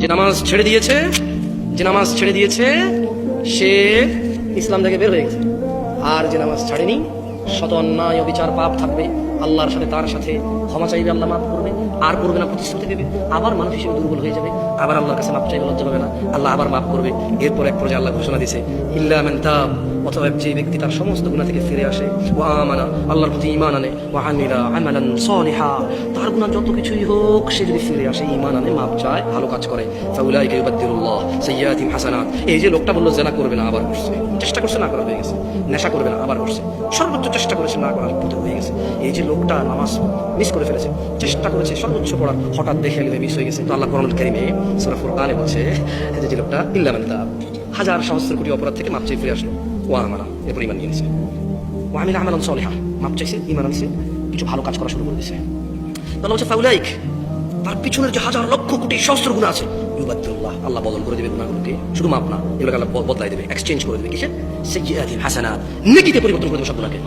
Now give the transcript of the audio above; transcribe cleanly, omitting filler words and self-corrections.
যে নামাজ ছেড়ে দিয়েছে সে ইসলাম থেকে বের হয়ে গেছে। আর যে নামাজ ছাড়েনি, শত অন্যায় অবিচার পাপ থাকবে, আল্লাহর সাথে তার সাথে ক্ষমা চাইবে, আল্লাহ মাফ করবে, আর করবে না, প্রতিশ্রুতি দেবে, আবার মানুষ হিসেবে দুর্বল হয়ে যাবে, আবার আল্লাহর কাছে মাফ চাইবে, লজ্জা হবে না, আল্লাহ আবার মাফ করবে। এরপর এক পর্যায়ে আল্লাহ ঘোষণা দিয়েছে ইল্লা মান তাব, অথবা যে ব্যক্তি তার সমস্ত গুনাহ থেকে ফিরে আসে, ওয়া আমানা, আল্লাহর প্রতি ঈমান আনে, ওয়া আমিলা আমালান সালিহা, তার গুনাহ যত কিছুই হোক সে যদি ফিরে আসে, ঈমান আনে, মাপ চায়, ভালো কাজ করে, ফাউলাইকা ইউবাদদিলুল্লাহ সাইয়্যাতিহিম হাসানাত। এই যে লোকটা বললো জেনা করবে না, আবার করছে, চেষ্টা করছে না করা হয়ে গেছে, নেশা করবে না আবার করছে, সর্বোচ্চ চেষ্টা করেছে না করার পথে হয়ে গেছে। এই যে লোকটা নামাজ মিস করে ফেলেছে, চেষ্টা করেছে সর্বোচ্চ পড়ার, হঠাৎ দেখে মিস হয়ে গেছে, তো আল্লাহ কোরআনুল কারীমে সূরা ফুরকানে বলছে যে লোকটা ইল্লা মান তাব, হাজার সহস্র কোটি অপরাধ থেকে মাপ চেয়ে ফিরে আসলো, ওয়া আমানা, এরপর ঈমান নিয়ে নিয়েছে, ওয়া আমিলা আমালান সালিহা, মাপ চাইছে, ঈমান আনছে, কিছু ভালো কাজ করা শুরু করে দিয়েছে। তাহলে হচ্ছে ফাউলাইক, তার পিছনের যে হাজার লক্ষ কোটি সহস্র গুনাহ আছে, ইউবাদদিলুল্লাহ, আল্লাহ বদল করে দেবে গুনাহগুলোকে, শুধু মাপ না, এগুলোকে আল্লাহ বদলাই দেবে, এক্সচেঞ্জ করে দেবে, কিসে? সাইয়্যাতিহিম হাসানাত, নেকিতে পরিবর্তন করে দেবে সব গুনাহকে।